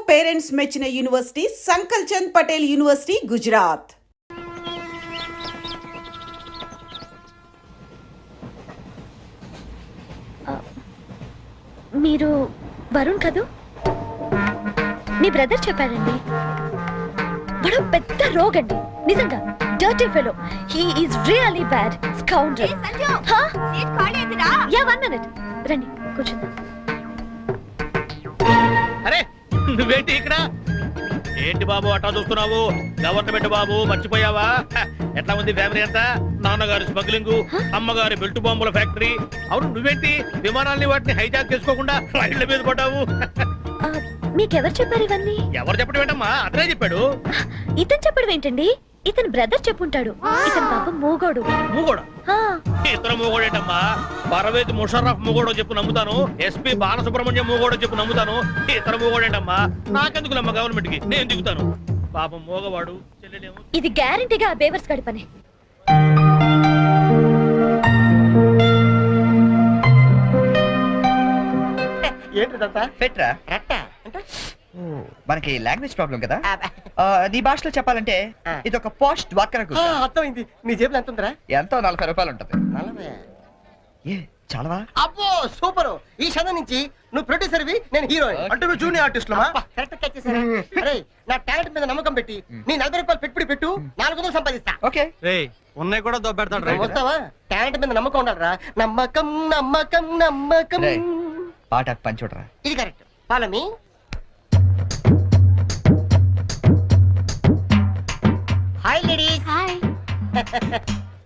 Parents మెచ్చిన university సంకల్ Chand Patel university Gujarat. మీరు వరుణ్ కదూ? మీ బ్రదర్ చెప్పారండి. వాడు పెద్ద రోగ్ అండి, నిజంగా dirty fellow. He is really bad scoundrel. Yeah 1 minute రండి కూర్చుందాం. అరే నువ్వేంటి ఇక్కడ? ఏంటి బాబు అట్టా చూస్తున్నావు? గవర్నమెంట్ బాబు మర్చిపోయావా? ఎట్లా ఉంది ఫ్యామిలీ అంతా? నాన్నగారి స్మగ్లింగ్, అమ్మగారి బెల్ట్ బాంబుల ఫ్యాక్టరీ. అవును నువ్వేంటి విమానాల్ని వాటిని హైజాక్ చేసుకోకుండా రైళ్ల మీద పడ్డావు? మీకెవరు చెప్పారు ఇవన్నీ? ఎవరు చెప్పడం ఏంటమ్మా? అతనే చెప్పాడు. ఇతను చెప్పడం ఏంటండి? ఇతను బ్రదర్ చెప్పుంటాడు. ఇతను పాపం మూగోడు. మూగోడా? ఇతను మూగోడేటమ్మా. పరవేతి ముషర్రఫ్ మూగోడో చెప్పు నమ్ముతాను. ఎస్పీ బాలసుబ్రహ్మణ్యం మూగోడో చెప్పు నమ్ముతాను. ఇతను మూగోడేటమ్మా. నాకెందుకులమ్మా గవర్నమెంట్ కి, నేను దిగుతాను. పాపం మూగవాడు చెల్లెలేమో. ఇది గ్యారంటీగా ఆ బేవర్స్ గడి పని. మనకి లాంగ్వేజ్ ప్రాబ్లం కదా. నీ భాషలో చెప్పాలంటే ఇది ఒక పోస్ట్ డ్వాక్రా గ్రూప్. అర్థమైంది. నీ జేబులో ఎంత ఉందిరా? ఎంతో 40 రూపాయలు ఉంటది. 40? చాలవా? అబ్బో సూపర్. ఈ క్షణం నుంచి నువ్వు ప్రొడ్యూసర్వి, నేను హీరోయిన్. అంటే నువ్వు జూనియర్ ఆర్టిస్ట్ లమా? కరెక్ట్ క్యాచ్ చేశారా? అరే నా టాలెంట్ మీద నమ్మకం పెట్టి నీ 40 రూపాయలు పెట్టుబడి పెట్టు, 400 సంపాదిస్తా. ఓకే. ఉన్నాయి కూడా దొబ్బెడతాడు. వస్తావా? టాలెంట్ మీద నమ్మకం ఉండాలరా. నమ్మకం నమ్మకం నమ్మకం. పాట పంచోడరా. ఇది correct. Follow me. Hi ladies. Hi.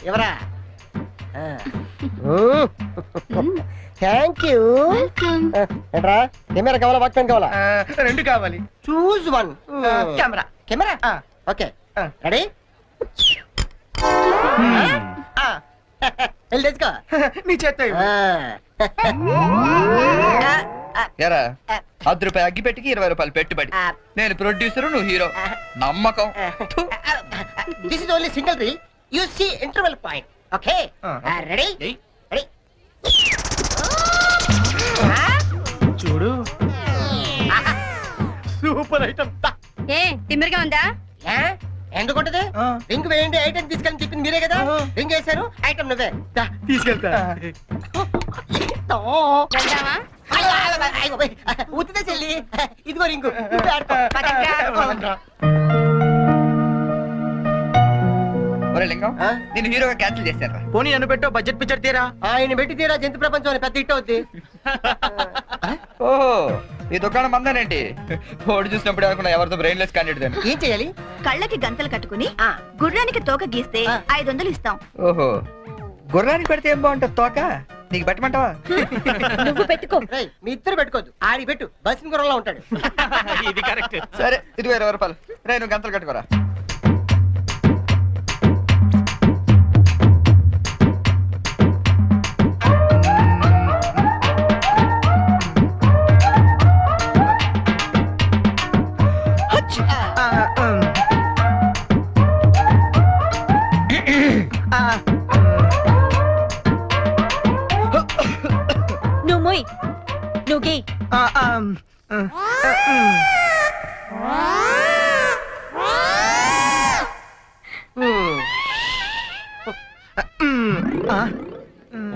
ఎవరా? Thank you. ఏంట్రా కెమెరా కావాలా, వాక్మెన్ కావాలా? 2 కావాలి. Choose 1. Camera. Camera okay. Ready? వెళ్ళి తెచ్చుకో. నీ చేత ఎరా 10 రూపాయలు అగ్గి పెట్టికి 20 రూపాయలు పెట్టుబడి. నేను ప్రొడ్యూసర్, నువ్వు హీరో. నమ్మకం. This is only single reel. You see interval point. Okay ready? Ready. చూడు. Super item. ఏ తిమ్మిరిగా ఉందా? ఎందుకుంటది? రింగ్ వేయండి, ఐటమ్ తీసుకెళ్ళి చెప్పింది మీరే కదా. రింగ్ వేసాను, ఐటమ్ నువ్వే తీసుకెళ్తా. ఉత్తిదే చెల్లి. ఇదిగో రింగు. లింగం నేను హీరోగా క్యాన్సిల్ చేశాను. పోనీ నన్ను పెట్టో బడ్జెట్ పిక్చర్ తీరా. ఆయన పెట్టి తీరా జంతు ప్రపంచం అని పెద్ద హిట్ అవుద్ది. ఓహో ఈ దుకాణం మందానేంటి? ఓడి చూసినప్పుడు అనుకున్నా ఎవరితో బ్రెయిన్లెస్ క్యాండిడేట్. ఏం చేయాలి? కళ్ళకి గంతలు కట్టుకుని గుర్రానికి తోక గీస్తే 500 ఇస్తాం. ఓహో గుర్రానికి పెడితే ఏం బాగుంటుంది తోక? నీకు పెట్టమంటావా? నువ్వు పెట్టుకో. మీ ఇద్దరు పెట్టుకోవద్దు. ఆడి పెట్టు, బస్సు గుర్రంలో ఉంటాడు. ఇది కరెక్ట్. సరే ఇదిగో 20 రూపాయలు. రే నువ్వు గంతలు కట్టుకోరా. నువ్వు మొయ్. నువ్వు గీ.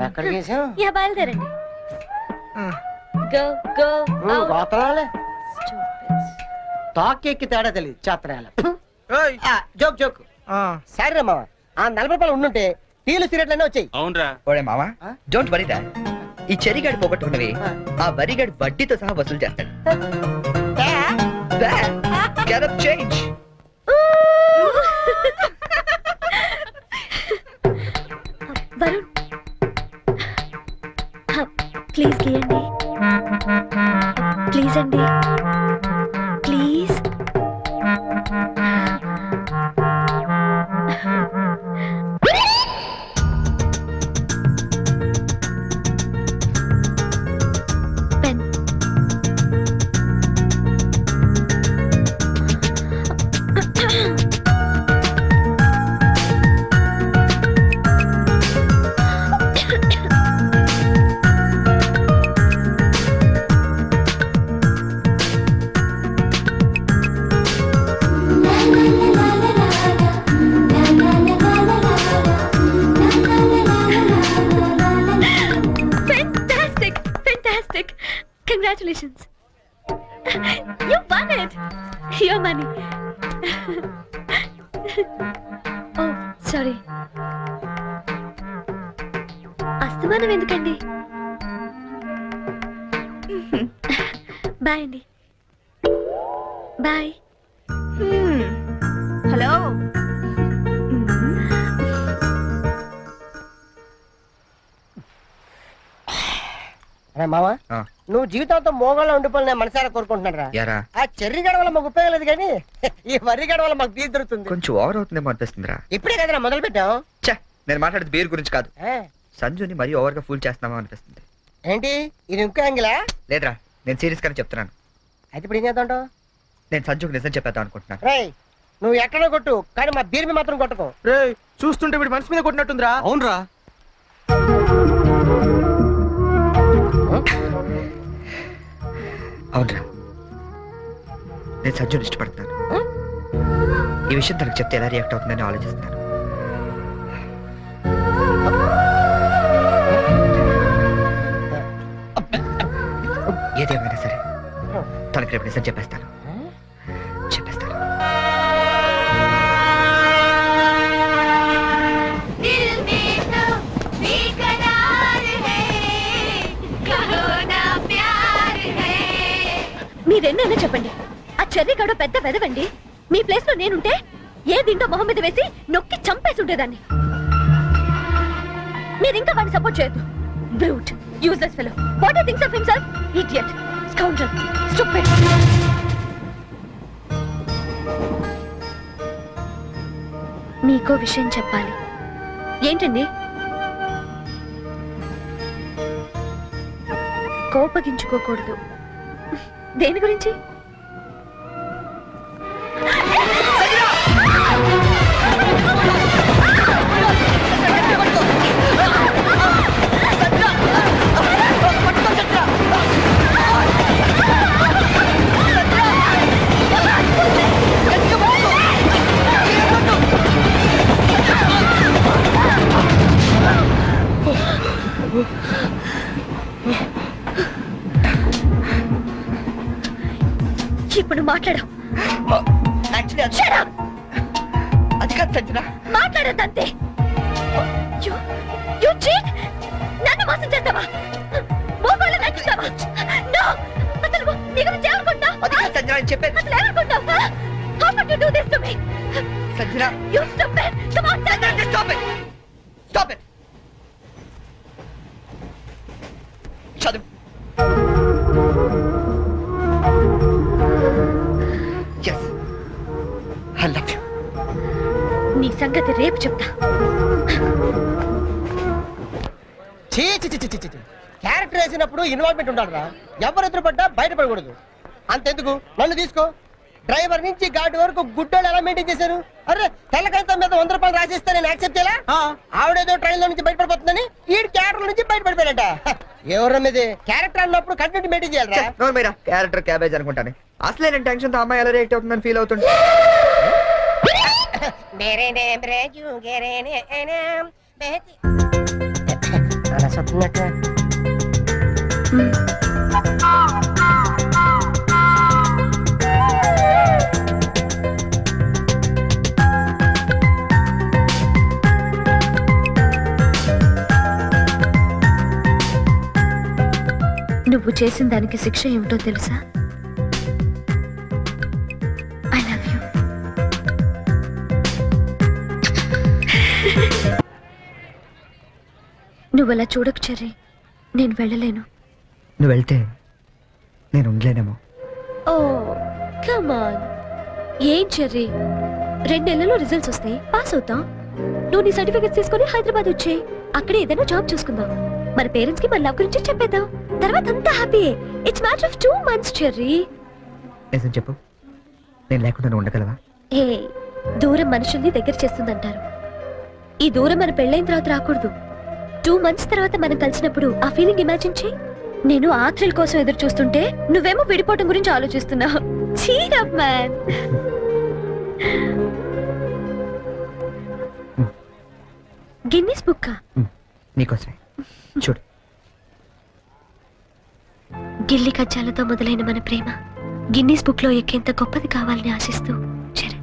ఎక్కడ చేసావు? యా బయలుదేరండి. Go go. గోతరాలే తాకెక్కి తేడా తెలియదు. చాత్రాల జోక్ జోక్. సరే మామ, ఆ 40 రూపాయలు ఉండుంటే టీలు సిగరెట్లన్నీ వచ్చాయి. అవునరా. ఓడే మావా డోంట్ వరీ దా. ఈ చెరిగాడు పోగొట్టుకున్నవి ఆ వరిగాడు వడ్డీతో సహా వసూలు చేస్తాడు. చేంజ్. వరుణ్ ప్లీజ్ గీయండి. ప్లీజ్ అండి, please. Pen. Congratulations. You won it. Your money. Oh, sorry. అస్తమానం ఎందుకండి? బాయ్ అండి. బాయ్. హలో అరే మామ ఆ, నువ్వు జీవితంతో మోగంలో ఉండిపోయి నేను మనసారా కోరుకుంటున్నాను రా. యారా ఆ చెర్రీ గడ వల్ల మాకు ఉపయోగం లేదు కానీ ఈ వరి గడ వల్ల మాకు బీర్ దొరుకుతుంది. కొంచెం ఓవర్ అవుతుందేమో అనిపిస్తుందిరా. ఇప్పుడే కదరా మొదలు పెట్టాం. ఛే, నేను మాట్లాడేది బీర్ గురించి కాదు, సంజుని మరీ ఓవర్ గా ఫూల్ చేస్తున్నామో అనిపిస్తుంది. ఏంటి ఇది ఇంకో యాంగిలా? లేదురా, నేను సీరియస్ గానే చెప్తున్నాను. అయితే ఇప్పుడు ఏం చేద్దాం? నేను సంజుకి నిజం చెప్పేద్దాం అనుకుంటున్నాను. రేయ్ నువ్వు ఎక్కడో కొట్టు కానీ మా బీర్ మీద మాత్రం కొట్టకు. రేయ్ చూస్తుంటే వీడి మనసు మీద కొట్టినట్టుందిరా. అవునరా. అవునరా, నేను సంజుని ఇష్టపడుతున్నాను. ఈ విషయం తనకు చెప్తే ఎలా రియాక్ట్ అవుతుందని ఆలోచిస్తున్నాను. ఏదేమైనా సరే తనకి రేపు నిజం చెప్పేస్తాను. చెప్పేస్తాను. మీరెన్నైనా చెప్పండి, ఆ చెర్రీ గడ పెద్ద వెదవండి. మీ ప్లేస్ లో నేనుంటే ఏ దింటో మొహం మీద వేసి నొక్కి చంపేసి ఉండేదాన్ని. మీరు ఇంకా వాడిని సపోర్ట్ చేయొద్దు. Brute, useless fellow. What he thinks of himself? Idiot, scoundrel, stupid. మీకో విషయం చెప్పాలి. ఏంటండి? కోపగించుకోకూడదు. దేని గురించి? ఇప్పుడు మాట్లాడు. అది కాదు సంజన, మాట్లాడద్దంతే. నన్ను మోసం చేస్తావా? మోకాళ్ళు నచ్చుతావా? No! అసలు నీ గురించి ఏమనుకుంటావు? అది కాదు సంజన, నేను చెప్పేది. అసలు ఏమనుకుంటావు? How could you do this to me? Sanjana, You stupid! Come on, tell me! stop it! Stop it! చదువు. Yes, I love you. నీ సంగతి రేపు చెప్తా. క్యారెక్టర్ వేసినప్పుడు ఇన్వాల్వ్మెంట్ ఉండాలి రా. ఎవరు ఎదురుపడ్డా బయటపడకూడదు. అంతెందుకు నన్ను తీసుకో. డ్రైవర్ నుంచి గార్డ్ వరకు గుడ్డోళ్ళు ఎలా మెయింటైన్ చేశారు? అరే తెల్లకాయతో మీద 100 రూపాయలు రాసిస్తే నేను యాక్సెప్ట్ చేయాలా? ఆవిడేదో ట్రైన్ లో నుంచి బయటపడిపోతుందని ఈ క్యారెక్టర్ నుంచి బయటపడిపోయాడట. ఎవరి మీద క్యారెక్టర్ అన్నప్పుడు కంటెంట్ మెయింటైన్ చేయాలి. మీరా క్యారెక్టర్ క్యాబేజ్ అనుకుంటాను. అసలే నేను టెన్షన్ తో అమ్మాయి ఎలా రియాక్ట్ అవుతుందని ఫీల్ అవుతుంది. నువ్వు చేసిన దానికి శిక్ష ఏమిటో తెలుసా? I love you. నువ్వు అలా చూడకు చెర్రీ. నేను వెళ్ళలేను. నువ్వు వెళ్తే నేను ఉండలేనేమో. Oh come on. ఏం చెర్రీ, 2 నెలల్లో రిజల్ట్స్ వస్తాయి, పాస్ అవుతాం. నువ్వు నీ సర్టిఫికెట్స్ తీసుకొని హైదరాబాద్ వచ్చేయి. అక్కడే ఏదైనా జాబ్ చూసుకుందాం. మన పేరెంట్స్ కి మన లవ్ గురించి చెప్పేద్దాం. తర్వాత అంతా happy. It's matter of 2 months cherry. నిజం చెప్పు, నేను లేకుండా నువ్వు ఉండగలవా? ఏ దూరం మనుషుల్ని దగ్గర చేస్తుందంటారు. ఈ దూరం మన పెళ్ళైన తర్వాత రాకూడదు. 2 months తర్వాత మనం కలిసినప్పుడు ఆ ఫీలింగ్ ఇమాజిన్ చేయి. నేను ఆ థ్రిల్ కోసం ఎదురు చూస్తుంటే నువ్వేమో విడిపోవటం గురించి ఆలోచిస్తున్నావు. Cheer up man. Guinness book నీకోసమే. చూడు. గిల్లి కజ్జాలతో మొదలైన మన ప్రేమ గిన్నీస్ బుక్ లో ఎక్కేంత గొప్పది కావాలని ఆశిస్తూ Charan.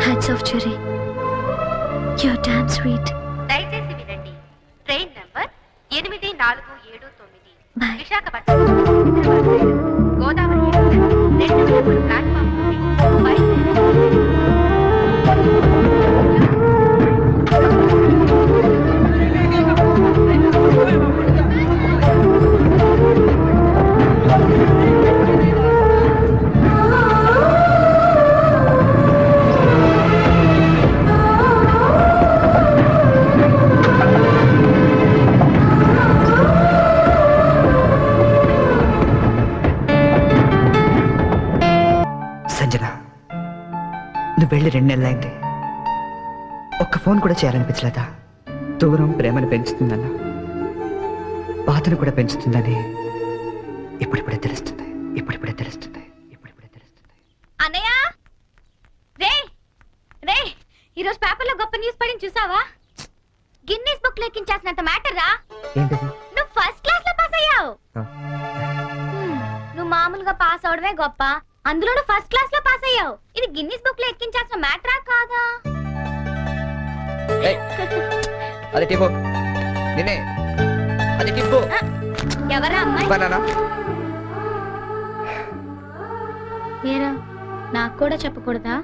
Hats off Cherry, your damn sweet. దయచేసి వినండి. ట్రైన్ నంబర్ 8479 బాయ్. విశాఖపట్నం హైదరాబాద్ రైలు గోదావరి ఎక్స్ప్రెస్ 2వ నెంబర్ ప్లాట్ఫామ్ నుండి బయలుదేరి సంజన, నువ్వు వెళ్ళి 2 నెలలైంది. ఒక్క ఫోన్ కూడా చేయాలనిపించలేదా? దూరం ప్రేమను పెంచుతుందన్న, బాధను కూడా పెంచుతుందని ఇప్పుడిప్పుడే తెలుస్తుంది. అన్నయ్య రే రే ఈరోజు పేపర్లో గొప్ప న్యూస్ పడింది చూసావా? గిన్నీస్ బుక్ లో ఎక్కించాల్సినంత మ్యాటర్ రా. ఏంటది? నువ్వు ఫస్ట్ క్లాస్ లో పాస్ అయ్యావు. ఆ. నువ్వు మామూలుగా పాస్ అవడమే గొప్ప, అందులో నువ్వు ఫస్ట్ క్లాస్ లో పాస్ అయ్యావు. ఇది గిన్నీస్ బుక్ లో ఎక్కించాల్సిన మ్యాటరా కాదా? అది టిప్పు నిన్నే, అది టిప్పు. ఎవరా అమ్మాయి? బనానా. ఏరా, నాకు కూడా చెప్పకూడదా?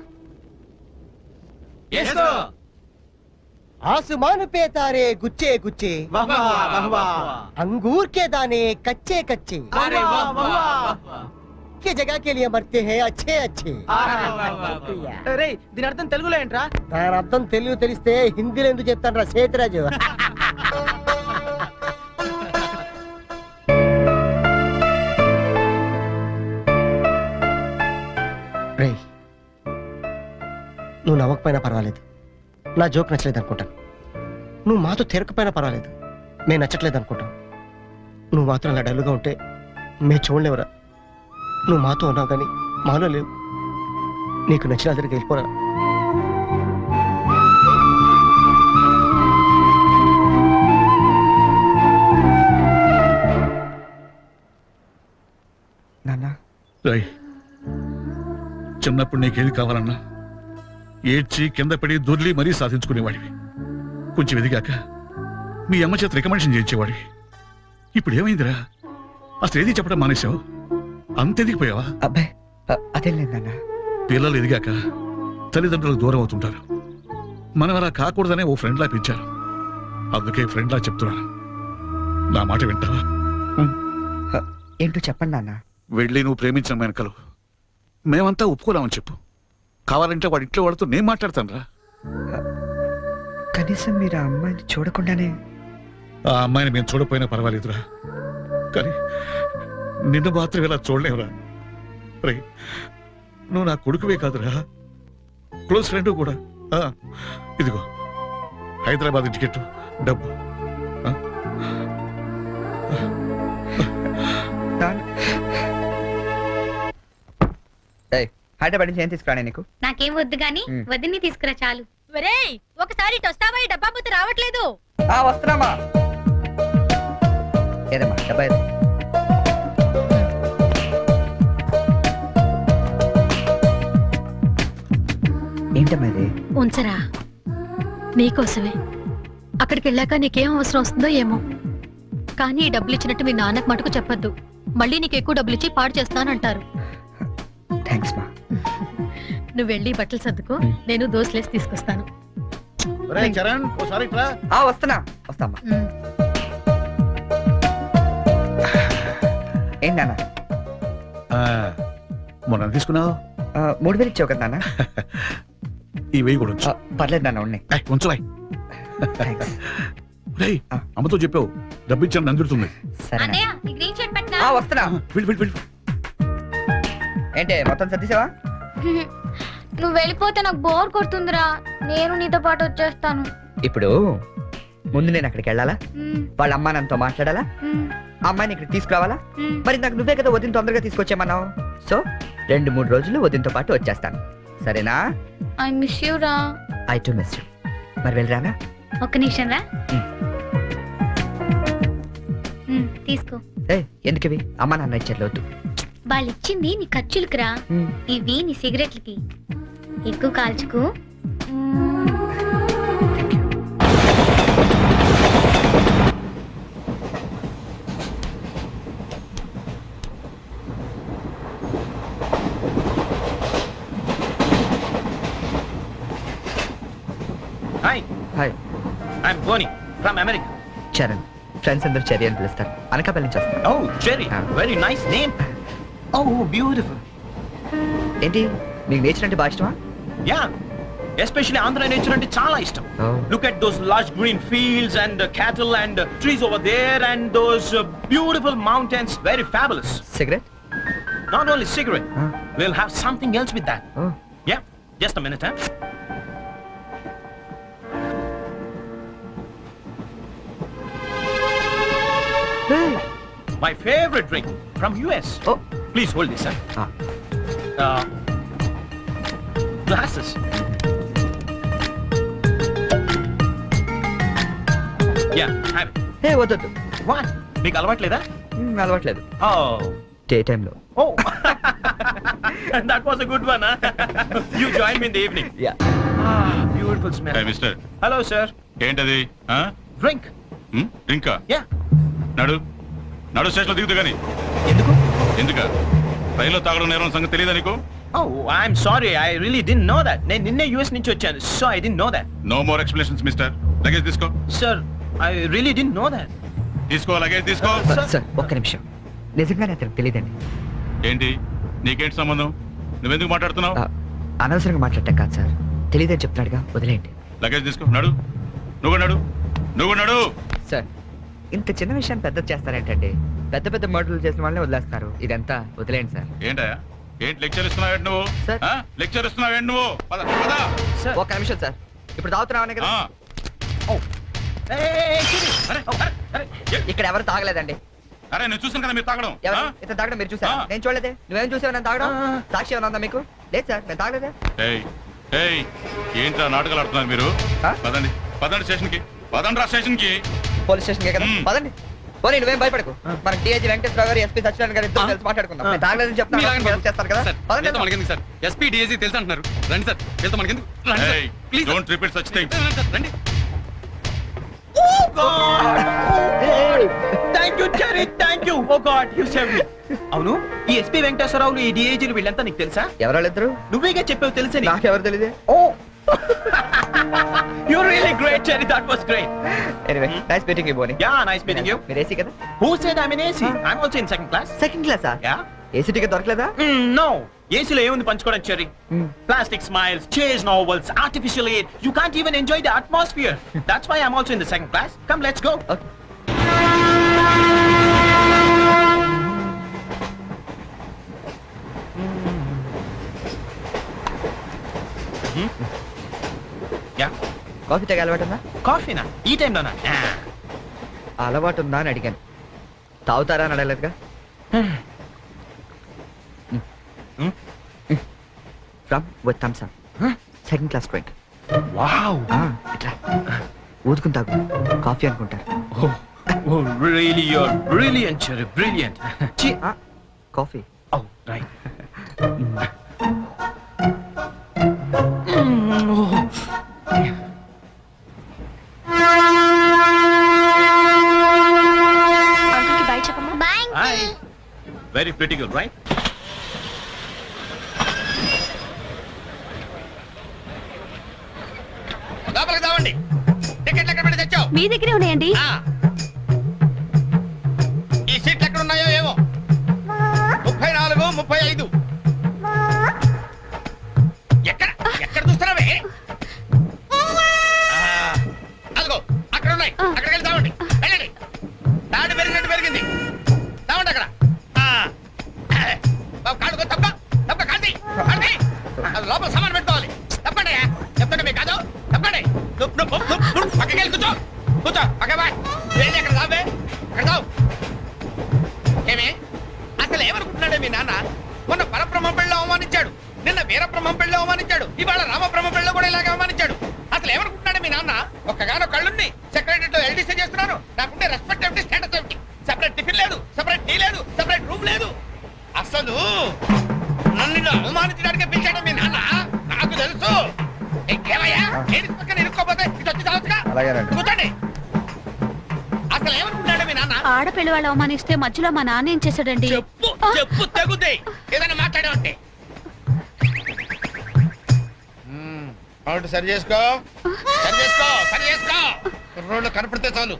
आसमान पे तारे गुच्छे गुच्छे, अंगूर के दाने कच्चे कच्चे, की जगह के लिए मरते हैं अच्छे अच्छे. రేయ్ దీని అర్థం తెలుగులో ఏంట్రా? దాని అర్థం తెలుగు తెలిస్తే హిందీలో ఎందుకు చెప్తాను రా సేతురాజు. రేయ్, నువ్వు నవ్వకపోయినా పర్వాలేదు, నా జోక్ నచ్చలేదు అనుకుంటాను. నువ్వు మాతో తిరగకపోయినా పర్వాలేదు, మేము నచ్చట్లేదు అనుకుంటాం. నువ్వు మాత్రం అలా డల్లుగా ఉంటే మేము చూడలేవురా. నువ్వు మాతో ఉన్నావు కానీ మాలో లేవు. నీకు నచ్చిన దగ్గరికి వెళ్ళిపోరా. నాన్న, రై, చిన్నప్పుడు నీకేది కావాలన్నా ఏడ్చి కింద పడి దొర్లి మరీ సాధించుకునేవాడివి. కొంచెం ఎదిగాక మీ అమ్మ చేత రికమెండేషన్ చేయించేవాడివి. ఇప్పుడు ఏమైందిరా? అసలు ఏది చెప్పడం మానేశావు? అంత ఎదిగిపోయావా? అబ్బాయి అదేం లేదు నాన్న. పిల్లలు ఎదిగాక తల్లిదండ్రులకు దూరం అవుతుంటారు. మనం అలా కాకూడదనే ఓ ఫ్రెండ్లా పెంచారు. అందుకే ఫ్రెండ్లా చెప్తున్నాను, నా మాట వింటావా? ఏంటో చెప్పండి నాన్న. వెళ్ళి నువ్వు ప్రేమించిన వెనకలు మేమంతా ఒప్పుకోలేమని చెప్పు. కావాలంటే వాడి ఇంట్లో వాడితో నేను మాట్లాడతాను రా. కనీసం మీరు ఆ అమ్మాయిని చూడకుండానే. ఆ అమ్మాయిని మేము చూడపోయినా పర్వాలేదురా, కానీ నిన్ను మాత్రం ఇలా చూడలేవురా. రే, నువ్వు నా కొడుకువే కాదురా, క్లోజ్ ఫ్రెండ్ కూడా. ఇదిగో హైదరాబాద్ టికెట్, డబ్బు. హైదరాబాద్ నుంచి ఏం తీసుకురానే నీకు? నాకేం వద్దు గాని వదిన్ని తీసుకురా చాలు. ఒరేయ్, ఒకసారి ఇటు వస్తావా? ఈ డబ్బా బుద్ధి రావట్లేదు. వస్తున్నామా. ఏదమ్మా డబ్బా ఏది? ఏంటమ్మా ఇది? ఉంచరా, నీకోసమే. అక్కడికి వెళ్ళాక నీకేం అవసరం వస్తుందో ఏమో, కానీ ఈ డబ్బులు ఇచ్చినట్టు మీ నాన్నకు మటుకు చెప్పొద్దు. మళ్ళీ నీకు ఎక్కువ డబ్బులు ఇచ్చి పాడు చేస్తానంటారు. థ్యాంక్స్ మా. నువ్వు వెళ్ళి బట్టలు సర్దుకో, నేను దోశలేసి తీసుకొస్తాను. చరణ్, ఓసారి ఇట్రా. వస్తామ్మా. ఏంటి నాన్న? మొన్న తీసుకున్నావు 3000 ఇచ్చావు కదా నాన్న. ఈ వెయ్యి కూడా ఉంచు. పర్లేదు నాన్న, ఉన్నాయి. ఉంచురాయ్. అమ్మతో చెప్పావు డబ్బు ఇచ్చాను నందుతుంది. సరే అన్నయ్య, ఈ గ్రీన్ షర్ట్ పెట్టినా? వస్తున్నా. వెళ్ళి. ఏంటి మొత్తం సర్దిసావా? నువ్వు వెళ్ళిపోతే నాకు బోర్ కొడుతుందిరా. నేను నీతో పాటు వచ్చేస్తాను. ఇప్పుడు ముందు నేను అక్కడికి వెళ్ళాలా? వాళ్ళ అమ్మ నాన్నతో మాట్లాడాలా? అమ్మాయిని ఇక్కడ తీసుకురావాలా? మరి నాకు నువ్వే కదా వదిన తొందరగా తీసుకొచ్చామన్నావు. సో 2-3 రోజులు వదినతో పాటు వచ్చేస్తాను, సరేనా? ఐ మిస్ యూ రా. I to miss you. మరి వెళ్ళరానా? ఒక్క నిమిషం రా తీసుకో. ఎందుకవి? అమ్మ నాన్న ఇచ్చారు వద్దు. వాళ్ళు ఇచ్చింది నీ ఖర్చులకు రా, ఇవి నీ సిగరెట్లకి. ఎక్కువ కాల్చుకో. Hi, hi, I'm Bonnie from America. Charan. Friends అందరూ చెర్రీ అని పిలుస్తారు. అనకాపల్లి నుంచి వస్తాను. Oh Cherry, Ah. Very nice name. Oh beautiful. ఏంటి మీకు నేచర్ అంటే బాగా ఇష్టమా? యా, ఎస్పెషల్లీ ఆంధ్ర నేచర్ అంటే చాలా ఇష్టం. Look at those large green fields and cattle and trees over there and those beautiful mountains. Very fabulous. Cigarette? Not only cigarette, we'll have something else with that. Yeah, just a minute, huh? My favorite drink from US. Oh. Please hold this, sir. Glasses. Yeah, have it. ఏ వద్దొద్దు. What? మీకు అలవాట్లేదా? అలవాట్లేదు. Oh. Day టైంలో. Oh. That was a good one, huh? You join me in the evening. Yeah. Ah, beautiful smell. Hey, mister. Hello, sir. ఏంటది? Drink. డ్రింకా? Yeah. నడు స్టేషన్లో దిగుతు కానీ. ఎందుకు? ఎందుక? రైల్లో తాగడం నేరం సంగతి తెలియదా నీకు? Oh, I'm sorry. I really didn't know that. నేను నిన్నే US నుంచి వచ్చాను, so I didn't know that. No more explanations mister. Luggage తీసుకో. Sir, I really didn't know that. తీసుకో, లగేజ్ తీసుకో. సార్ ఒక్క నిమిషం. నిజంగానే అతనికి తెలియదండి. ఏంటి నీకేంటి సంబంధం? నువ్వెందుకు మాట్లాడుతున్నావు? అనవసరంగా మాట్లాడటం కాదు సార్. తెలియదని చెప్తున్నాడుగా, వదిలేయండి. లగేజ్ తీసుకో. నడు. నువ్వు నడు. సార్ ఇంత చిన్న విషయాన్ని పెద్ద చేస్తారేంటండి? పెద్ద పెద్ద మర్డర్లు చేసిన వాళ్ళని వదిలేస్తారు. ఇదంతా వదిలేయండి సార్. ఏంటయ్యా? ఏంటి లెక్చర్ ఇస్తున్నావేంటి నువ్వు? సార్. లెక్చర్ ఇస్తున్నావేంటి నువ్వు? పద పద. Sir. ఒక్క నిమిషం సార్. ఇప్పుడు తాగుతున్నామనే కదా? Oh. Hey, Kitty. అరే. ఇక్కడ ఎవరు తాగలేదండి. అరే నేను చూసాను కదా మీరు తాగడం. ఎవరు ఇతను తాగడం మీరు చూసారా? ఆ. నేను చూడలేదే. నువ్వేం చూసావు నేను తాగడం? ఆ. సాక్షి ఏమైనా ఉందా మీకు? లేదు సార్, నేను తాగలేదే. ఏయ్ ఏంట్రా నాటకాలు ఆడుతున్నారు మీరు? ఆ? పదండి స్టేషన్కి. పదండి రా స్టేషన్కి. పోలీస్ స్టేషన్కే కదా, పదండి. పోనీ నువ్వేం భయపడకు. మన డిఐజీ వెంకటేశ్వర గారు, ఎస్పీ సత్యనారాయణ గారు ఇద్దరు కలిసి మాట్లాడుకుందాం. నేను తాగలేదని చెప్తాను, చేస్తారు కదా. పదండి. సార్ ఎస్పీ డిఎస్సీ తెలుసు అంటున్నారు. రండి సార్, వెళ్తాం మనకెందుకు? రండి sir, please. Don't repeat such things. రండి. Oh God! Thank you, Jerry. Thank you. Oh God, you saved me. అవును, ఈ ఎస్పీ వెంకటేశ్వరరావులు, ఈ డిఐజీలు వీళ్ళంతా నీకు తెలుసా? ఎవరాళ్ళిద్దరు? నువ్వేగా చెప్పావు తెలుసని. నాకెవరు తెలియదే. Oh. You're really great, Jerry. That was great. Anyway, nice meeting you Boney. Yeah, nice meeting you. మీరు ఏసీ కదా? Who said I'm in AC? I'm also in second class. Second క్లాసా? Yeah. ఏసీ టికెట్ దొరకలేదా? No. ఏసీలో ఏముంది పంచుకోవడం, cherry? Plastic smiles, chase novels, artificial air. You can't even enjoy the atmosphere. That's why I'm also in the second class. Come, let's go. Okay. Yeah. Coffee తాగే అలవాటు ఉందా? కాఫీనా? ఈ టైంలోనా? అలవాటు ఉందా అని అడిగాను. తాగుతారా అని అడగలేదుగా. From with Thums Up. Second class drink. Wow. ఇట్లా ఊదుకుని తాగు. కాఫీ అనుకుంటారు. Oh, really, you're brilliant, Cherry. Brilliant. Coffee. Oh, right. అంకుల్కి బై చెప్పమ్మా. Bye. Hi. Very pretty girl, right? లోపలికి రావండి. టికెట్లు ఎక్కడ పెట్టి తెచ్చావు? మీ దగ్గరే ఉన్నాయండి. ఈ సీట్లు ఎక్కడ ఉన్నాయో ఏమో. 34, 35. ఎక్కడ చూస్తున్నావే? అదిగో అక్కడ ఉన్నాయి. అక్కడికి వెళ్ళి తావండి. వెళ్ళండి. తాడు పెరిగినట్టు పెరిగింది. తావండి అక్కడ. కాడుకో తప్ప కాంతి. అది లోపల సామాన్ పెట్టుకోవాలి. తప్పండి. చెప్తాండి మీకు కాదు. తప్పండి. పక్కకి వెళ్ళి కూర్చో. పక్క బాయ్. వెళ్ళి అక్కడ తావే. అక్కడ తావు. ఏమే అసలు ఏమనుకుంటున్నాడే మీ నాన్న? మొన్న పరబ్రహ్మ పెళ్ళి అవమానించాడు, నిన్న వీరబ్రహ్మ పెళ్ళి అవమానించాడు, ఇవాళ రామబ్రహ్మ పెళ్ళి కూడా ఇలాగే అవమానించాడు. అసలు అసలు ఏమనుకుంటున్నాడు మీ నాన్న? ఒక్కగానో కళ్ళుండి సెక్రటరీలో ఎల్డీసీ చేస్తున్నాను. నాకుంటే రెస్పెక్ట్ ఏమిటి, స్టేటస్ ఏమిటి? సెపరేట్ టిఫిన్ లేదు, సెపరేట్ టీ లేదు, సెపరేట్ రూమ్ లేదు. అసలు నన్ను ఇలా అవమానించడానికి పిలిచాడు మీ నాన్న. నాకు తెలుసు. ఏమయ్యా, లేడీస్ పక్కన ఇరుక్కోపోతే ఇటు వచ్చి చావచ్చుగా. అలాగేనండి. కూర్చోండి. అసలు ఏమనుకుంటున్నాడు మీ నాన్న? ఆడపిల్ల వాళ్ళు అవమానిస్తే మధ్యలో మా నాన్న ఏం చేశాడండి? చెప్పు చెప్పు తెగుద్ది. ఏదైనా మాట్లాడే ఉంటే అవును, సరి చేసుకో, సరి చేసుకో, సరి చేసుకో. రోడ్లు కనపడితే చాలు.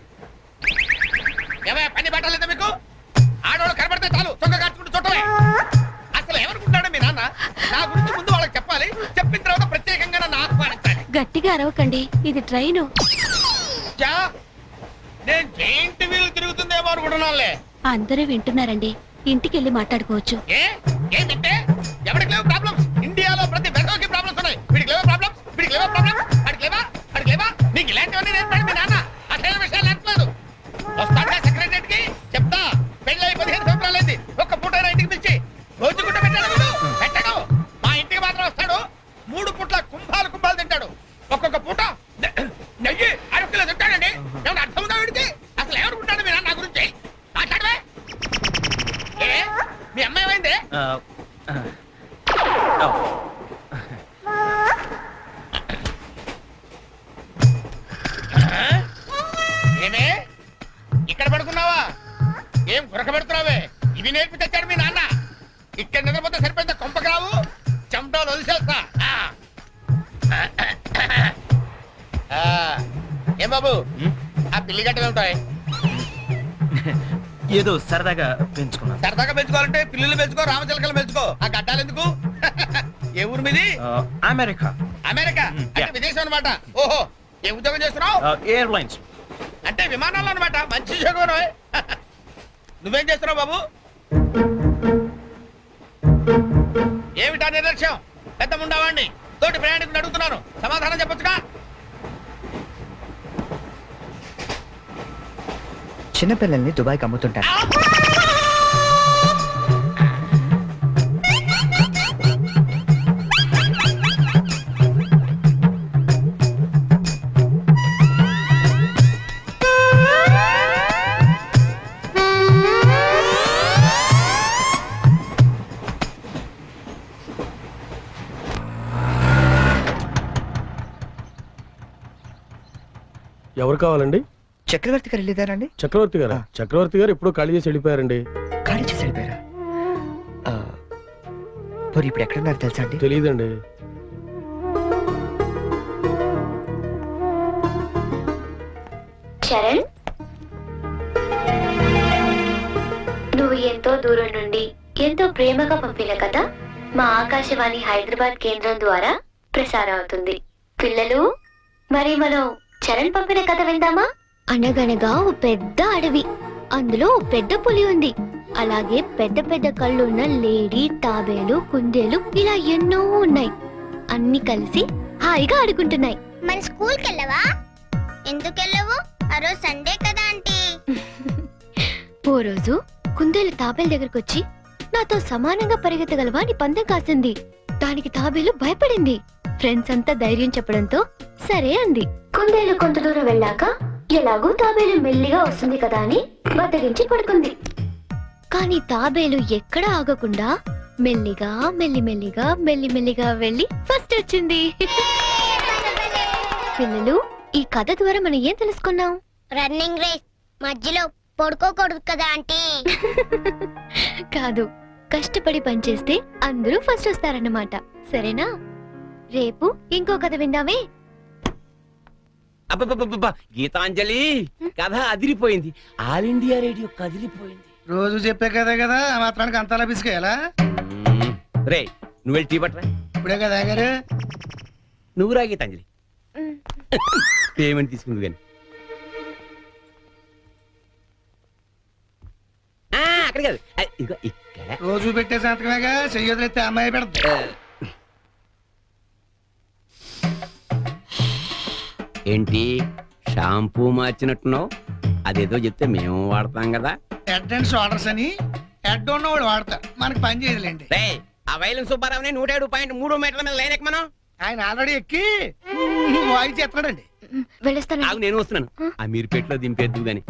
ఏమయ్యా, పని పట్టలేదా మీకు? ఆడవాళ్ళు కనపడితే చాలు చొక్క కాచుకుంటూ చుట్టమే. అసలు ఏమనుకుంటాడు మీ నాన్న? నా గురించి ముందు వాళ్ళకి చెప్పాలి, చెప్పిన తర్వాత ప్రత్యేకంగా నన్ను ఆహ్వానించాలి. గట్టిగా అరవకండి, ఇది ట్రైన్. చా, నేను జైంట్ వీల్ తిరుగుతుందేమో అనుకుంటున్నానులే. అందరూ వింటున్నారండి, ఇంటికి వెళ్ళి మాట్లాడుకోవచ్చు. ఏంటంటే ఎవరికి లేవు ప్రాబ్లమ్స్? ఇండియాలో ప్రతి బెదోకి ప్రాబ్లమ్స్ ఉన్నాయి. వీడికి లేవా ప్రాబ్లమ్స్? వీడికి లేవా ప్రాబ్లమ్స్? అడిగి లేవా? అడిగి లేవా? నీకు ఇలాంటివన్నీ నేర్పాడు మీ నాన్న. అసలు విషయాలు నేర్పలేదు. వస్తాడా సెక్రటరీకి? చెప్తా. పెళ్ళి 15 సంవత్సరాలైంది. ఒక్క పూట ఇంటికి పిలిచి రోజు గుడ్డ పెట్టాడు. మా ఇంటికి మాత్రం వస్తాడు. 3 పూట్ల కుంభాలు తింటాడు. ఒక్కొక్క పూట నెయ్యి 6 కిలో తింటాడండి. ఏమన్నా అర్థం ఉందా వీడికి? అసలు ఏమనుకుంటాడు మీ నాన్న గురించి? మాట్లాడవే. మీ అమ్మాయి ఏమైంది? ఏమే, ఇక్కడ పడుకున్నావా? ఏం గురక పెడుతున్నావే? ఇవి నేర్పి తెచ్చాడు మీ నాన్న. ఇక్కడ నిద్రపోతే సరిపోయింది, కొంపకి రావు. చెమటలు వదిలేస్తా. ఏం బాబు, ఆ పిల్లి గట్టలు ఉంటాయి? ఏదో సరదాగా పెంచుకున్నాను. సరదాగా పెంచుకోవాలంటే పిల్లులు పెంచుకో, రామచిలకలు పెంచుకో. ఆ గడ్డాలు ఎందుకు? ఏ ఊరు మీది? అమెరికా. అమెరికా అంటే విదేశం అనమాట. ఓహో, ఏ ఉద్యోగం చేస్తున్నావు? ఎయిర్లైన్స్. అంటే విమానాలు అనమాట. మంచి ఉద్యోగం. నువ్వేం చేస్తున్నావు బాబు? ఏమిటా నిర్లక్ష్యం? పెద్ద ఉండవాడిని తోటి ప్రయాణికుని అడుగుతున్నాను, సమాధానం చెప్పొచ్చుగా. చిన్నపిల్లల్ని దుబాయ్కి అమ్ముతుంటారు. ఎవరు కావాలండి? చక్రవర్తి గారు వెళ్ళేదారండి? చక్రవర్తి గారు. చక్రవర్తి గారు ఎప్పుడో ఖాళీ చేసి వెళ్ళిపోయారండి. ఖాళీ చేసి వెళ్ళిపోయారా? మరి ఇప్పుడు ఎక్కడున్నారు తెలుసా అండి? తెలియదండి. చరణ్, నువ్వు ఎంతో దూరం నుండి ఎంతో ప్రేమగా పంపిన కథ మా ఆకాశవాణి హైదరాబాద్ కేంద్రం ద్వారా ప్రసారం అవుతుంది. పిల్లలు, మరి మనం చరణ్ పంపిన కథ విందామా? అనగనగా ఓ పెద్ద అడవి, అందులో ఓ పెద్ద పులి ఉంది. అలాగే పెద్ద పెద్ద కళ్ళున్న లేడీ, తాబేలు, కుందేలు ఇలా ఎన్నో ఉన్నాయి. అన్ని కలిసి హాయిగా ఆడుకుంటున్నాయి. మన స్కూల్కి వెళ్ళవా? ఎందుకు వెళ్ళవు? ఆ రోజు సండే కదా ఆంటీ. ఓ రోజు కుందేలు తాబేలు దగ్గరకు వచ్చి, నాతో సమానంగా పరిగెత్తగలవా అని పందెం కాసింది. దానికి తాబేలు భయపడింది. ఫ్రెండ్స్ అంతా ధైర్యం చెప్పడంతో సరే అంది. కుందేలు కొంత దూరం వెళ్ళాక ఎలాగూ తాబేలు మెల్లిగా వస్తుంది కదా అని బద్దగించి పడుకుంది. కానీ తాబేలు ఎక్కడా ఆగకుండా మెల్లిగా మెల్లిమెల్లిగా మెల్లిమెల్లిగా వెళ్ళి ఫస్ట్ వచ్చింది. పిల్లలు, ఈ కథ ద్వారా మనం ఏం తెలుసుకున్నాం? రన్నింగ్ రేస్ మధ్యలో పడుకోకూడదు కదా ఆంటీ. కాదు, కష్టపడి పనిచేస్తే అందరూ ఫస్ట్ వస్తారన్నమాట. సరేనా? రేపు ఇంకో కథ విందామే. అబ్బబ్బబ్బబ్బ, గీతాంజలి కథ అదిరిపోయింది. ఆల్ ఇండియా రేడియో కదిలిపోయింది. రోజు చెప్పే కదా కదా, ఆ మాత్రానికి అంతలా పిసికేయాలా? రే, నువ్వు వెళ్ళి టీ పట్టరా. ఇప్పుడే కదా గారు. నువ్వు రా గీతాంజలి. పేమెంట్ తీసుకుంది కానీ అక్కడ కాదు, ఇదిగో ఇక్కడ. రోజు పెట్టే సంతకమేగా, చెయ్యొదిలేస్తే అమ్మాయి పెడతా. ఏంటి షాంపూ మార్చినట్టున్నావు? అదేదో చెప్తే మేము వాడతాం కదా. హెడ్ అండ్ షోల్డర్స్ అని హెడ్ ఉన్నవాడు వాడతారు, మనకి పని చేయదులేండి. రే, ఆ వైలం సుబ్బారావుని 107.3 మీటర్ల మీద లైన్ ఎక్క మనం. ఆయన ఆల్రెడీ ఎక్కి వాయిస్ ఎత్తడండి. వెళ్ళేస్తానండి. నాకు నేను వస్తున్నాను. అమీర్పేటలో దింపేద్దు గాని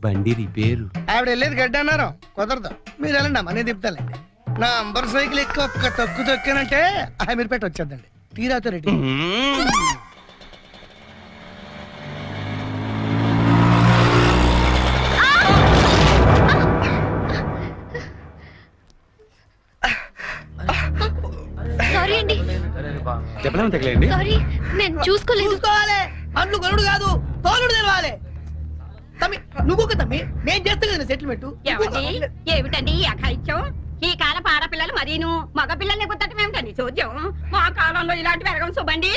బండి రిపేరు. ఆవిడ వెళ్ళేది గడ్డి అన్నారు, కుదరదు. మీరు వెళ్ళండి అమ్మా, నేను దింపుతానండి. నా అంబర్ సైకిల్ ఎక్కువ ఒక్క తొక్కు తొక్కానంటే అమీర్పేట వచ్చేద్దండి. తీరాతో రెడ్డి. సారీ అండి, చెప్పలేము తగలేండి. సారీ, నేను చూసుకోలేదు. చూసుకోవాలి, అన్ను గరుడు కాదు తోలుడు తెలవాలి. తమ్మి నువ్వు ఒక తమ్మి, నేను చేస్తా కదా సెటిల్మెంట్. ఏమిటండి ఈ అఘాయిత్యం? ఈ కాలం ఆడపిల్లలు మరీను మగ పిల్లల్ని గుర్తటం ఏమిటండి చూద్దాం. మా కాలంలో ఇలాంటి వెరగం చూబండి.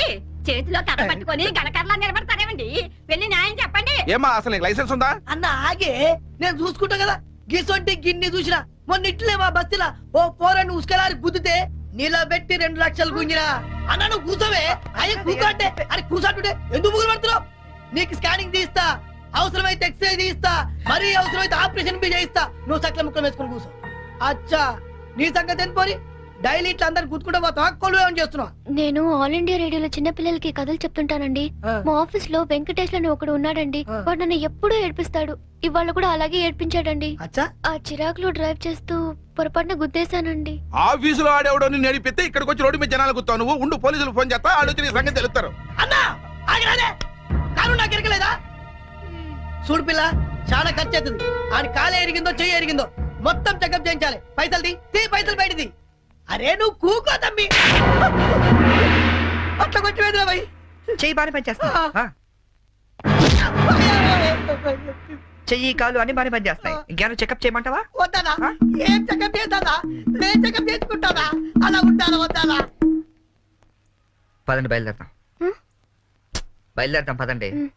చేతిలో కర్ర పట్టుకొని గణకర్రలా నిలబడతారేమండి? వెళ్ళి న్యాయం చెప్పండి. ఏమా అసలు నీకు లైసెన్స్ ఉందా? అన్న ఆగే, నేను చూసుకుంటా కదా. గిసొంటి గిన్ని చూసినా మొన్న ఇట్లే మా బస్సులా ఓ పోరని ఉసుకలారి గుద్దితే నిలబెట్టి 2 లక్షలు గుంజినా. అన్న నువ్వు కూసవే, అయ్యి కూకంటే అరే కూసంటుంటే ఎందుకు ముగ్గురు పడుతున్నావు? నీకు స్కానింగ్ తీస్తా, అవసరమైతే ఎక్స్రే తీస్తా, మరీ అవసరమైతే ఆపరేషన్ బి చేయిస్తా. నువ్వు సకల ముక్కలు వేసుకుని కూర్చో. అచ్చా, నీ సంగతి ఏం పోరి? డైలీ ఇట్లా అందరు గుర్తుకుంటా పోతా కొలువేమని చేస్తున్నావు? నేను ఆల్ ఇండియా రేడియోలో చిన్న పిల్లలకి కథలు చెప్తుంటానండి. మా ఆఫీస్ లో వెంకటేష్ అని ఒకడు ఉన్నాడండి. వాడు నన్ను ఎప్పుడూ ఏడ్పిస్తాడు. ఇవాళ కూడా అలాగే ఏడ్పించాడండి. అచ్చా, ఆ చిరాకులో డ్రైవ్ చేస్తూ పొరపాటున గుద్దేశానండి. ఆఫీసులో ఆడేవాడు నడిపితే ఇక్కడికి వచ్చి రోడ్డు మీద జనాలు గుర్తావు నువ్వు. ఉండు, పోలీసులు ఫోన్ చేస్తా, ఆలోచన నీ సంగతి తెలుస్తారు. అన్నా ఆగిరాదే, కాను నాకు ఎరకలేదా? చూడు పిల్ల, చాలా ఖర్చు అవుతుంది. ఆడి కాలు ఎరిగిందో చెయ్యి ఎరిగిందో మొత్తం చెకప్ చేయించాలి. పైసలు తీ పైసలు బయటది. అరే నువ్వు కూకో తమ్మి, అట్లా కొంచెం ఎదురా భయ్. చెయ్యి బాగానే పనిచేస్తా. చెయ్యి కాలు అన్ని బాగానే పనిచేస్తాయి. ఇంకేమైనా చెకప్ చేయమంటావా? వద్దానా? ఏం చెకప్ చేస్తానా? నేను చెకప్ చేసుకుంటానా? అలా ఉంటానా వద్దానా? పదండి బయలుదేరతాం. బయలుదేరతాం పదండి.